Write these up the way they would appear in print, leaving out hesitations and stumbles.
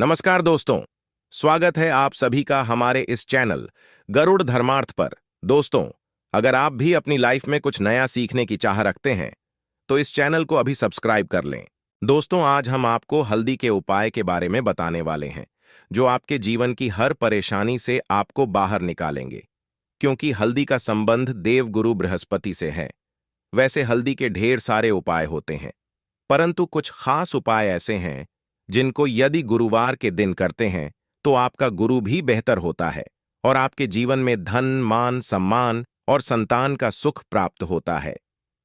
नमस्कार दोस्तों। स्वागत है आप सभी का हमारे इस चैनल गरुड़ धर्मार्थ पर। दोस्तों, अगर आप भी अपनी लाइफ में कुछ नया सीखने की चाह रखते हैं तो इस चैनल को अभी सब्सक्राइब कर लें। दोस्तों, आज हम आपको हल्दी के उपाय के बारे में बताने वाले हैं जो आपके जीवन की हर परेशानी से आपको बाहर निकालेंगे। क्योंकि हल्दी का संबंध देवगुरु बृहस्पति से है। वैसे हल्दी के ढेर सारे उपाय होते हैं, परंतु कुछ खास उपाय ऐसे हैं जिनको यदि गुरुवार के दिन करते हैं तो आपका गुरु भी बेहतर होता है और आपके जीवन में धन, मान, सम्मान और संतान का सुख प्राप्त होता है।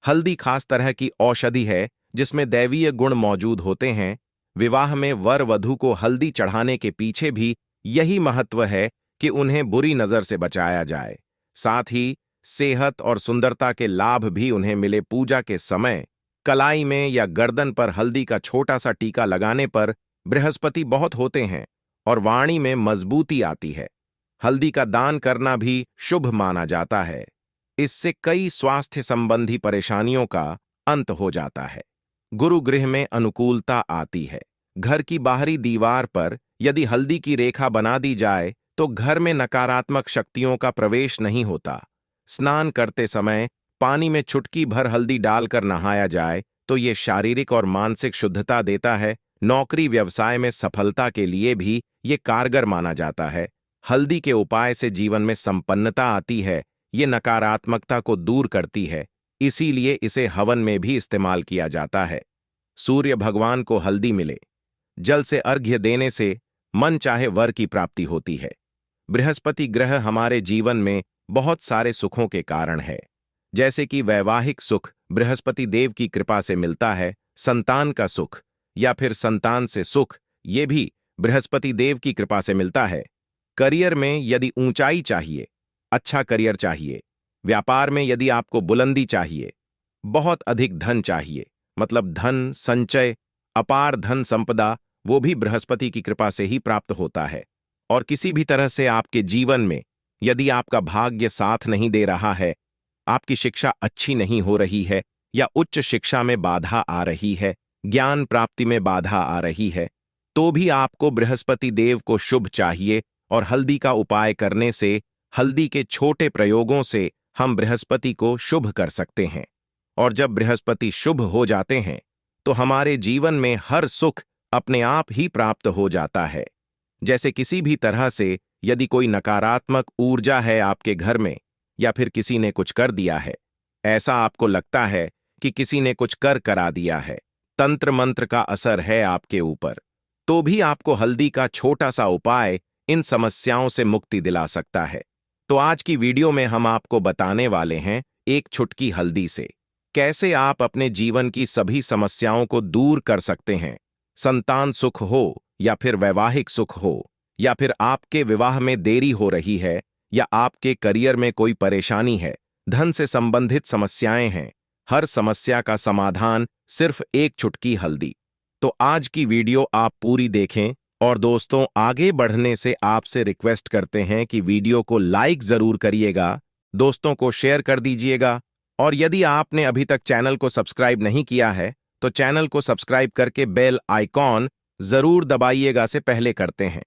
हल्दी खास तरह की औषधि है जिसमें दैवीय गुण मौजूद होते हैं। विवाह में वर वधू को हल्दी चढ़ाने के पीछे भी यही महत्व है कि उन्हें बुरी नजर से बचाया जाए। साथ ही सेहत और सुंदरता के लाभ भी उन्हें मिले। पूजा के समय कलाई में या गर्दन पर हल्दी का छोटा सा टीका लगाने पर बृहस्पति बहुत होते हैं और वाणी में मजबूती आती है। हल्दी का दान करना भी शुभ माना जाता है। इससे कई स्वास्थ्य संबंधी परेशानियों का अंत हो जाता है। गुरु गृह में अनुकूलता आती है। घर की बाहरी दीवार पर यदि हल्दी की रेखा बना दी जाए तो घर में नकारात्मक शक्तियों का प्रवेश नहीं होता। स्नान करते समय पानी में चुटकी भर हल्दी डालकर नहाया जाए तो ये शारीरिक और मानसिक शुद्धता देता है। नौकरी व्यवसाय में सफलता के लिए भी ये कारगर माना जाता है। हल्दी के उपाय से जीवन में संपन्नता आती है। ये नकारात्मकता को दूर करती है, इसीलिए इसे हवन में भी इस्तेमाल किया जाता है। सूर्य भगवान को हल्दी मिले। जल से अर्घ्य देने से मन चाहे वर की प्राप्ति होती है। बृहस्पति ग्रह हमारे जीवन में बहुत सारे सुखों के कारण है। जैसे कि वैवाहिक सुख बृहस्पति देव की कृपा से मिलता है। संतान का सुख या फिर संतान से सुख, ये भी बृहस्पति देव की कृपा से मिलता है। करियर में यदि ऊंचाई चाहिए, अच्छा करियर चाहिए, व्यापार में यदि आपको बुलंदी चाहिए, बहुत अधिक धन चाहिए, मतलब धन संचय, अपार धन संपदा, वो भी बृहस्पति की कृपा से ही प्राप्त होता है। और किसी भी तरह से आपके जीवन में यदि आपका भाग्य साथ नहीं दे रहा है, आपकी शिक्षा अच्छी नहीं हो रही है या उच्च शिक्षा में बाधा आ रही है, ज्ञान प्राप्ति में बाधा आ रही है, तो भी आपको बृहस्पति देव को शुभ चाहिए। और हल्दी का उपाय करने से, हल्दी के छोटे प्रयोगों से हम बृहस्पति को शुभ कर सकते हैं। और जब बृहस्पति शुभ हो जाते हैं तो हमारे जीवन में हर सुख अपने आप ही प्राप्त हो जाता है। जैसे किसी भी तरह से यदि कोई नकारात्मक ऊर्जा है आपके घर में, या फिर किसी ने कुछ कर दिया है, ऐसा आपको लगता है कि किसी ने कुछ करा दिया है, तंत्र मंत्र का असर है आपके ऊपर, तो भी आपको हल्दी का छोटा सा उपाय इन समस्याओं से मुक्ति दिला सकता है। तो आज की वीडियो में हम आपको बताने वाले हैं एक चुटकी हल्दी से कैसे आप अपने जीवन की सभी समस्याओं को दूर कर सकते हैं। संतान सुख हो या फिर वैवाहिक सुख हो, या फिर आपके विवाह में देरी हो रही है, या आपके करियर में कोई परेशानी है, धन से संबंधित समस्याएं हैं, हर समस्या का समाधान सिर्फ एक चुटकी हल्दी। तो आज की वीडियो आप पूरी देखें। और दोस्तों, आगे बढ़ने से आपसे रिक्वेस्ट करते हैं कि वीडियो को लाइक जरूर करिएगा, दोस्तों को शेयर कर दीजिएगा, और यदि आपने अभी तक चैनल को सब्सक्राइब नहीं किया है तो चैनल को सब्सक्राइब करके बेल आइकॉन जरूर दबाइएगा। से पहले करते हैं,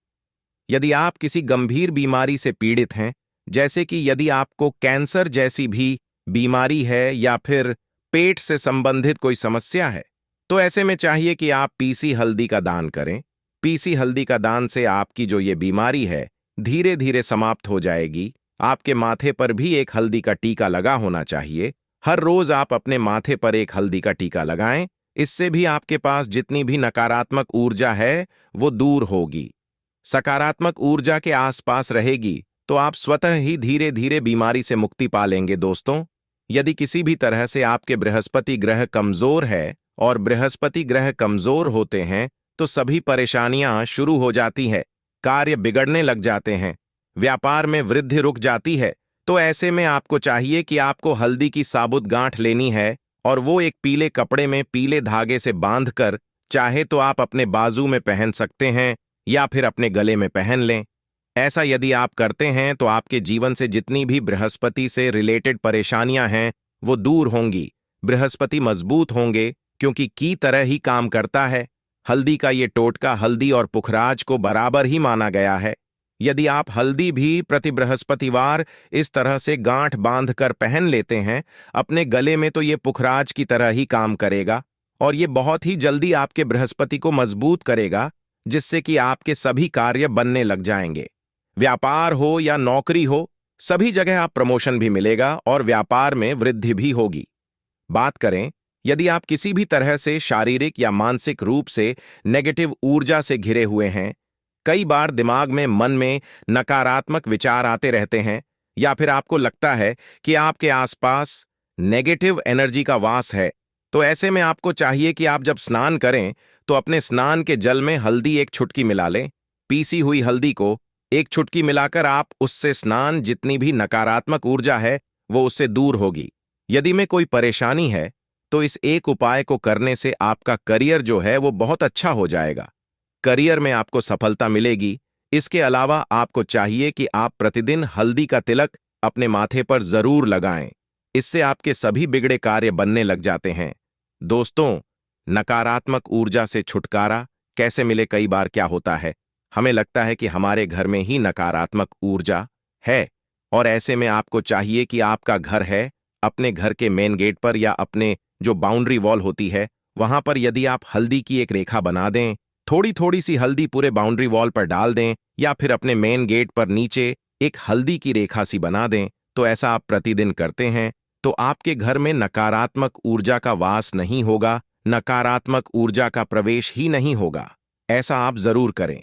यदि आप किसी गंभीर बीमारी से पीड़ित हैं, जैसे कि यदि आपको कैंसर जैसी भी बीमारी है या फिर पेट से संबंधित कोई समस्या है, तो ऐसे में चाहिए कि आप पीसी हल्दी का दान करें। पीसी हल्दी का दान से आपकी जो ये बीमारी है धीरे धीरे समाप्त हो जाएगी। आपके माथे पर भी एक हल्दी का टीका लगा होना चाहिए। हर रोज आप अपने माथे पर एक हल्दी का टीका लगाएं। इससे भी आपके पास जितनी भी नकारात्मक ऊर्जा है वो दूर होगी। सकारात्मक ऊर्जा के आसपास रहेगी तो आप स्वतः ही धीरे धीरे बीमारी से मुक्ति पा लेंगे। दोस्तों, यदि किसी भी तरह से आपके बृहस्पति ग्रह कमजोर है, और बृहस्पति ग्रह कमजोर होते हैं तो सभी परेशानियां शुरू हो जाती है, कार्य बिगड़ने लग जाते हैं, व्यापार में वृद्धि रुक जाती है, तो ऐसे में आपको चाहिए कि आपको हल्दी की साबुत गांठ लेनी है और वो एक पीले कपड़े में पीले धागे से बांधकर, चाहे तो आप अपने बाजू में पहन सकते हैं या फिर अपने गले में पहन लें। ऐसा यदि आप करते हैं तो आपके जीवन से जितनी भी बृहस्पति से रिलेटेड परेशानियां हैं वो दूर होंगी। बृहस्पति मजबूत होंगे क्योंकि की तरह ही काम करता है। हल्दी का ये टोटका हल्दी और पुखराज को बराबर ही माना गया है। यदि आप हल्दी भी प्रति बृहस्पतिवार इस तरह से गांठ बांध कर पहन लेते हैं अपने गले में, तो ये पुखराज की तरह ही काम करेगा और ये बहुत ही जल्दी आपके बृहस्पति को मजबूत करेगा, जिससे कि आपके सभी कार्य बनने लग जाएंगे। व्यापार हो या नौकरी हो, सभी जगह आप प्रमोशन भी मिलेगा और व्यापार में वृद्धि भी होगी। बात करें यदि आप किसी भी तरह से शारीरिक या मानसिक रूप से नेगेटिव ऊर्जा से घिरे हुए हैं, कई बार दिमाग में मन में नकारात्मक विचार आते रहते हैं, या फिर आपको लगता है कि आपके आसपास नेगेटिव एनर्जी का वास है, तो ऐसे में आपको चाहिए कि आप जब स्नान करें तो अपने स्नान के जल में हल्दी एक चुटकी मिला लें। पीसी हुई हल्दी को एक चुटकी मिलाकर आप उससे स्नान, जितनी भी नकारात्मक ऊर्जा है वो उससे दूर होगी। यदि में कोई परेशानी है तो इस एक उपाय को करने से आपका करियर जो है वो बहुत अच्छा हो जाएगा। करियर में आपको सफलता मिलेगी। इसके अलावा आपको चाहिए कि आप प्रतिदिन हल्दी का तिलक अपने माथे पर जरूर लगाएं। इससे आपके सभी बिगड़े कार्य बनने लग जाते हैं। दोस्तों, नकारात्मक ऊर्जा से छुटकारा कैसे मिले? कई बार क्या होता है, हमें लगता है कि हमारे घर में ही नकारात्मक ऊर्जा है, और ऐसे में आपको चाहिए कि आपका घर है, अपने घर के मेन गेट पर या अपने जो बाउंड्री वॉल होती है वहां पर यदि आप हल्दी की एक रेखा बना दें, थोड़ी थोड़ी सी हल्दी पूरे बाउंड्री वॉल पर डाल दें, या फिर अपने मेन गेट पर नीचे एक हल्दी की रेखा सी बना दें, तो ऐसा आप प्रतिदिन करते हैं तो आपके घर में नकारात्मक ऊर्जा का वास नहीं होगा, नकारात्मक ऊर्जा का प्रवेश ही नहीं होगा। ऐसा आप जरूर करें।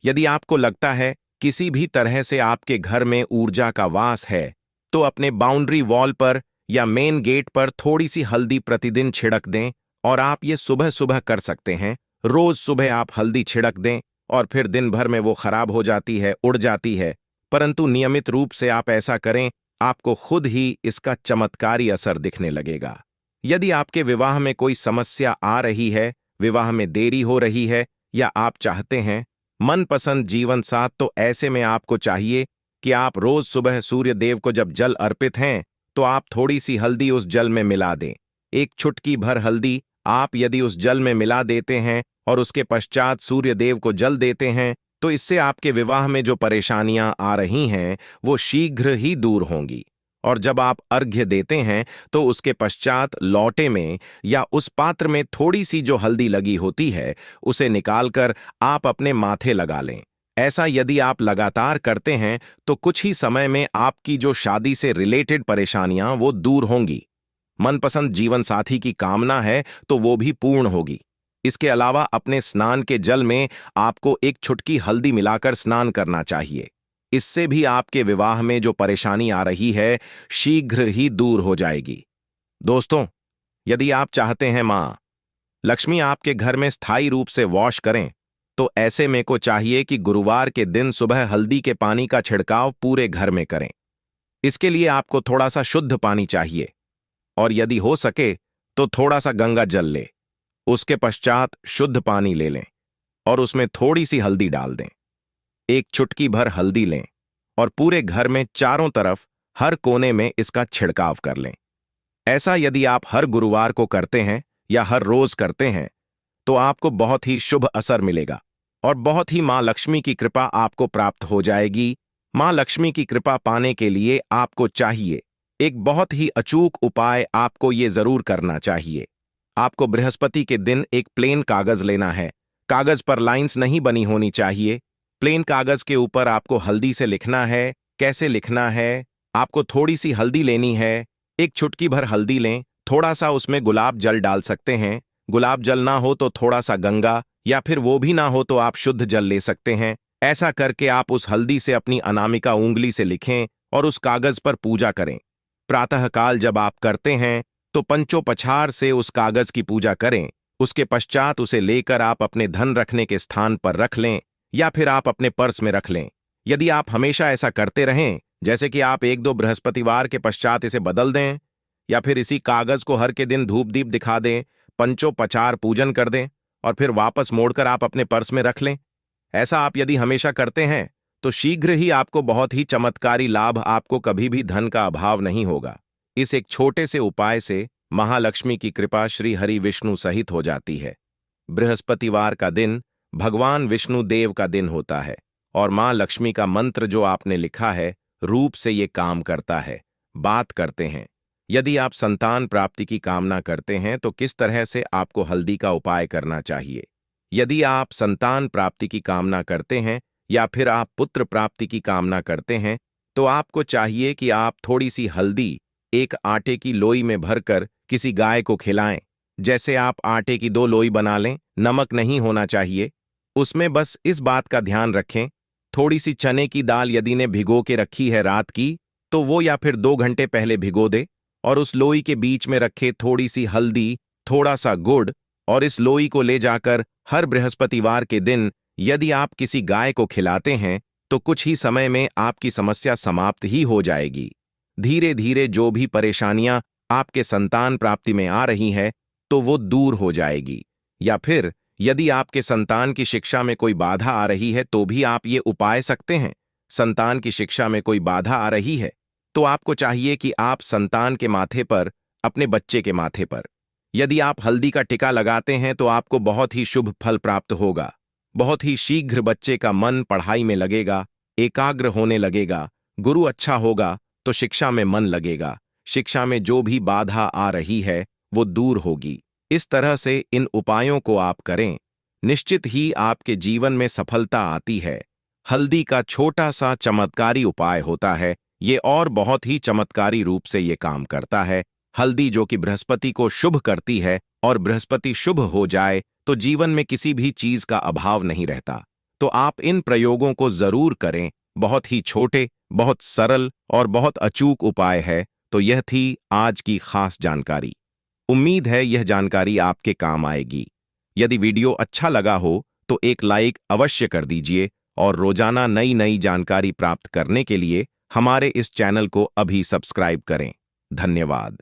यदि आपको लगता है किसी भी तरह से आपके घर में ऊर्जा का वास है, तो अपने बाउंड्री वॉल पर या मेन गेट पर थोड़ी सी हल्दी प्रतिदिन छिड़क दें, और आप ये सुबह सुबह कर सकते हैं। रोज सुबह आप हल्दी छिड़क दें और फिर दिन भर में वो खराब हो जाती है, उड़ जाती है, परंतु नियमित रूप से आप ऐसा करें, आपको खुद ही इसका चमत्कारी असर दिखने लगेगा। यदि आपके विवाह में कोई समस्या आ रही है, विवाह में देरी हो रही है, या आप चाहते हैं मनपसंद जीवन साथ, तो ऐसे में आपको चाहिए कि आप रोज सुबह सूर्य देव को जब जल अर्पित हैं तो आप थोड़ी सी हल्दी उस जल में मिला दें। एक चुटकी भर हल्दी आप यदि उस जल में मिला देते हैं और उसके पश्चात सूर्य देव को जल देते हैं, तो इससे आपके विवाह में जो परेशानियां आ रही हैं वो शीघ्र ही दूर होंगी। और जब आप अर्घ्य देते हैं तो उसके पश्चात लौटे में या उस पात्र में थोड़ी सी जो हल्दी लगी होती है उसे निकालकर आप अपने माथे लगा लें। ऐसा यदि आप लगातार करते हैं तो कुछ ही समय में आपकी जो शादी से रिलेटेड परेशानियां वो दूर होंगी। मनपसंद जीवन साथी की कामना है तो वो भी पूर्ण होगी। इसके अलावा अपने स्नान के जल में आपको एक चुटकी हल्दी मिलाकर स्नान करना चाहिए। इससे भी आपके विवाह में जो परेशानी आ रही है शीघ्र ही दूर हो जाएगी। दोस्तों, यदि आप चाहते हैं मां लक्ष्मी आपके घर में स्थायी रूप से वॉश करें, तो ऐसे में को चाहिए कि गुरुवार के दिन सुबह हल्दी के पानी का छिड़काव पूरे घर में करें। इसके लिए आपको थोड़ा सा शुद्ध पानी चाहिए, और यदि हो सके तो थोड़ा सा गंगा जल ले। उसके पश्चात शुद्ध पानी ले लें और उसमें थोड़ी सी हल्दी डाल दें। एक चुटकी भर हल्दी लें और पूरे घर में चारों तरफ हर कोने में इसका छिड़काव कर लें। ऐसा यदि आप हर गुरुवार को करते हैं या हर रोज करते हैं तो आपको बहुत ही शुभ असर मिलेगा और बहुत ही मां लक्ष्मी की कृपा आपको प्राप्त हो जाएगी। मां लक्ष्मी की कृपा पाने के लिए आपको चाहिए एक बहुत ही अचूक उपाय आपको ये जरूर करना चाहिए। आपको बृहस्पति के दिन एक प्लेन कागज लेना है। कागज पर लाइंस नहीं बनी होनी चाहिए। प्लेन कागज के ऊपर आपको हल्दी से लिखना है। कैसे लिखना है? आपको थोड़ी सी हल्दी लेनी है, एक चुटकी भर हल्दी लें, थोड़ा सा उसमें गुलाब जल डाल सकते हैं। गुलाब जल ना हो तो थोड़ा सा गंगा, या फिर वो भी ना हो तो आप शुद्ध जल ले सकते हैं। ऐसा करके आप उस हल्दी से अपनी अनामिका उंगली से लिखें और उस कागज पर पूजा करें। प्रातःकाल जब आप करते हैं तो पंचोपचार से उस कागज की पूजा करें। उसके पश्चात उसे लेकर आप अपने धन रखने के स्थान पर रख लें या फिर आप अपने पर्स में रख लें। यदि आप हमेशा ऐसा करते रहें, जैसे कि आप एक दो बृहस्पतिवार के पश्चात इसे बदल दें या फिर इसी कागज को हर के दिन धूप दीप दिखा दें, पंचोपचार पूजन कर दें और फिर वापस मोड़कर आप अपने पर्स में रख लें। ऐसा आप यदि हमेशा करते हैं तो शीघ्र ही आपको बहुत ही चमत्कारी लाभ, आपको कभी भी धन का अभाव नहीं होगा। इस एक छोटे से उपाय से महालक्ष्मी की कृपा श्री हरि विष्णु सहित हो जाती है। बृहस्पतिवार का दिन भगवान विष्णु देव का दिन होता है और मां लक्ष्मी का मंत्र जो आपने लिखा है रूप से ये काम करता है। बात करते हैं, यदि आप संतान प्राप्ति की कामना करते हैं तो किस तरह से आपको हल्दी का उपाय करना चाहिए। यदि आप संतान प्राप्ति की कामना करते हैं या फिर आप पुत्र प्राप्ति की कामना करते हैं तो आपको चाहिए कि आप थोड़ी सी हल्दी एक आटे की लोई में भरकर किसी गाय को खिलाएं। जैसे आप आटे की 2 लोई बना लें, नमक नहीं होना चाहिए। उसमें बस इस बात का ध्यान रखें, थोड़ी सी चने की दाल यदि ने भिगो के रखी है रात की तो वो या फिर 2 घंटे पहले भिगो दे और उस लोई के बीच में रखे थोड़ी सी हल्दी, थोड़ा सा गुड़ और इस लोई को ले जाकर हर बृहस्पतिवार के दिन यदि आप किसी गाय को खिलाते हैं तो कुछ ही समय में आपकी समस्या समाप्त ही हो जाएगी। धीरे धीरे जो भी परेशानियां आपके संतान प्राप्ति में आ रही है तो वो दूर हो जाएगी। या फिर यदि आपके संतान की शिक्षा में कोई बाधा आ रही है तो भी आप ये उपाय सकते हैं। संतान की शिक्षा में कोई बाधा आ रही है तो आपको चाहिए कि आप संतान के माथे पर, अपने बच्चे के माथे पर यदि आप हल्दी का टिका लगाते हैं तो आपको बहुत ही शुभ फल प्राप्त होगा। बहुत ही शीघ्र बच्चे का मन पढ़ाई में लगेगा, एकाग्र होने लगेगा, गुरु अच्छा होगा तो शिक्षा में मन लगेगा, शिक्षा में जो भी बाधा आ रही है वो दूर होगी। इस तरह से इन उपायों को आप करें, निश्चित ही आपके जीवन में सफलता आती है। हल्दी का छोटा सा चमत्कारी उपाय होता है ये और बहुत ही चमत्कारी रूप से ये काम करता है। हल्दी जो कि बृहस्पति को शुभ करती है और बृहस्पति शुभ हो जाए तो जीवन में किसी भी चीज का अभाव नहीं रहता। तो आप इन प्रयोगों को जरूर करें। बहुत ही छोटे, बहुत सरल और बहुत अचूक उपाय है। तो यह थी आज की खास जानकारी। उम्मीद है यह जानकारी आपके काम आएगी। यदि वीडियो अच्छा लगा हो तो एक लाइक अवश्य कर दीजिए और रोजाना नई नई जानकारी प्राप्त करने के लिए हमारे इस चैनल को अभी सब्सक्राइब करें। धन्यवाद।